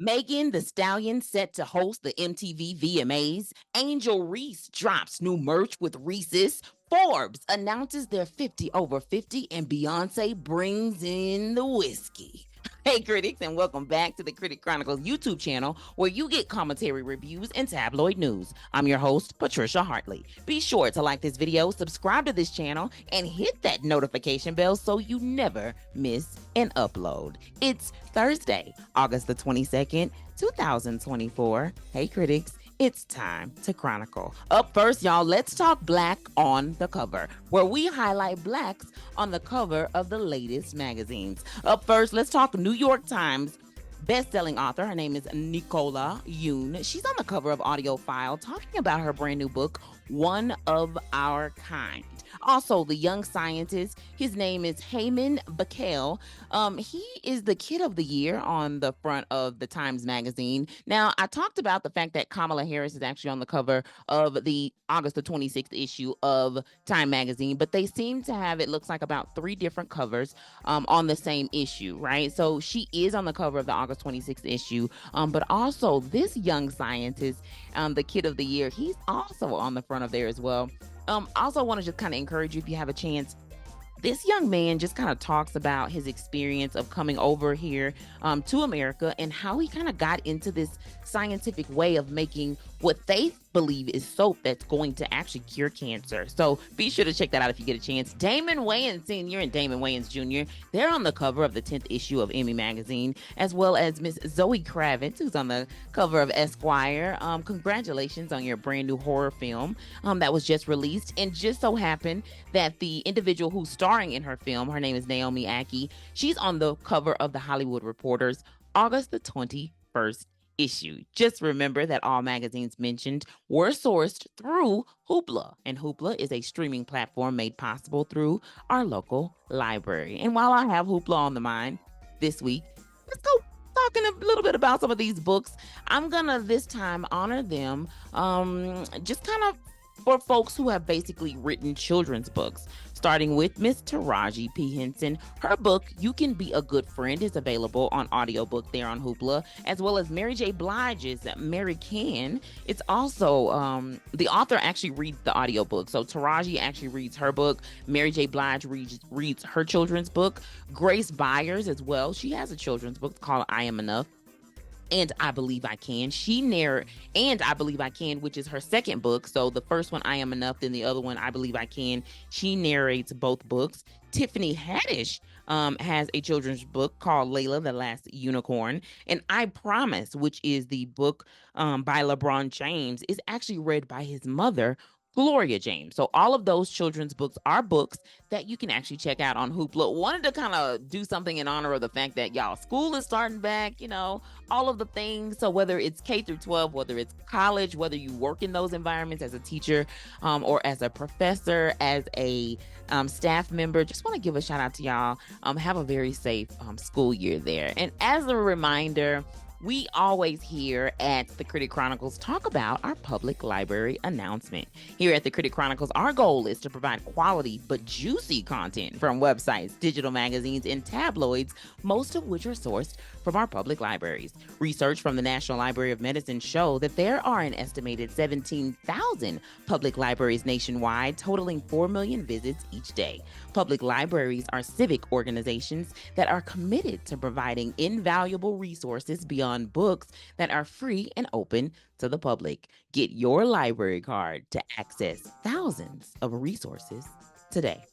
Megan the Stallion set to host the MTV VMAs. Angel Reese drops new merch with Reese's. Forbes announces their 50 over 50, and Beyonce brings in the whiskey. Hey, critics, and welcome back to the Critic Chronicles YouTube channel where you get commentary reviews and tabloid news. I'm your host, Patricia Hartley. Be sure to like this video, subscribe to this channel, and hit that notification bell so you never miss an upload. It's Thursday, August the 22nd, 2024. Hey, critics. It's time to chronicle. Up first, y'all, let's talk Black on the Cover, where we highlight Blacks on the cover of the latest magazines. Up first, let's talk New York Times best-selling author. Her name is Nicola Yoon. She's on the cover of AudioFile talking about her brand new book, One of Our Kind. Also, the young scientist, his name is Heman Bekele. He is the Kid of the Year on the front of the Times Magazine. Now, I talked about the fact that Kamala Harris is actually on the cover of the August the 26th issue of Time Magazine, but they seem to have, it looks like, about 3 different covers on the same issue, right? So she is on the cover of the August 26th issue, but also this young scientist, the Kid of the Year, he's also on the front of there as well. Also want to just kind of encourage you, if you have a chance, this young man just kind of talks about his experience of coming over here to America and how he kind of got into this scientific way of making what they believe is soap that's going to actually cure cancer. So be sure to check that out if you get a chance. Damon Wayans Sr. and Damon Wayans Jr., they're on the cover of the 10th issue of Emmy Magazine, as well as Miss Zoe Kravitz, who's on the cover of Esquire. Congratulations on your brand new horror film that was just released. And just so happened that the individual who's starring in her film, her name is Naomi Ackie, she's on the cover of the Hollywood Reporter's August the 21st issue. Just remember that all magazines mentioned were sourced through Hoopla, and Hoopla is a streaming platform made possible through our local library. And while I have Hoopla on the mind this week, let's go talking a little bit about some of these books. I'm gonna this time honor them just kind of for folks who have basically written children's books, starting with Miss Taraji P. Henson. Her book, You Can Be a Good Friend, is available on audiobook there on Hoopla, as well as Mary J. Blige's Mary Can. It's also, the author actually reads the audiobook. So Taraji actually reads her book. Mary J. Blige reads her children's book. Grace Byers as well. She has a children's book called I Am Enough and I Believe I Can. And I Believe I Can, which is her second book. So the first one, I Am Enough, then the other one, I Believe I Can. She narrates both books. Tiffany Haddish has a children's book called Layla, the Last Unicorn. And I Promise, which is the book by LeBron James, is actually read by his mother, Gloria James. So all of those children's books are books that you can actually check out on Hoopla. Wanted to kind of do something in honor of the fact that, y'all, school is starting back, all of the things. So whether it's K through 12, whether it's college, whether you work in those environments as a teacher or as a professor, as a staff member, just want to give a shout out to y'all. Have a very safe school year there. And as a reminder, we always here at the Critic Chronicles talk about our public library announcement. Here at the Critic Chronicles, our goal is to provide quality but juicy content from websites, digital magazines, and tabloids, most of which are sourced from our public libraries. Research from the National Library of Medicine show that there are an estimated 17,000 public libraries nationwide, totaling 4 million visits each day. Public libraries are civic organizations that are committed to providing invaluable resources beyond books that are free and open to the public. Get your library card to access thousands of resources today.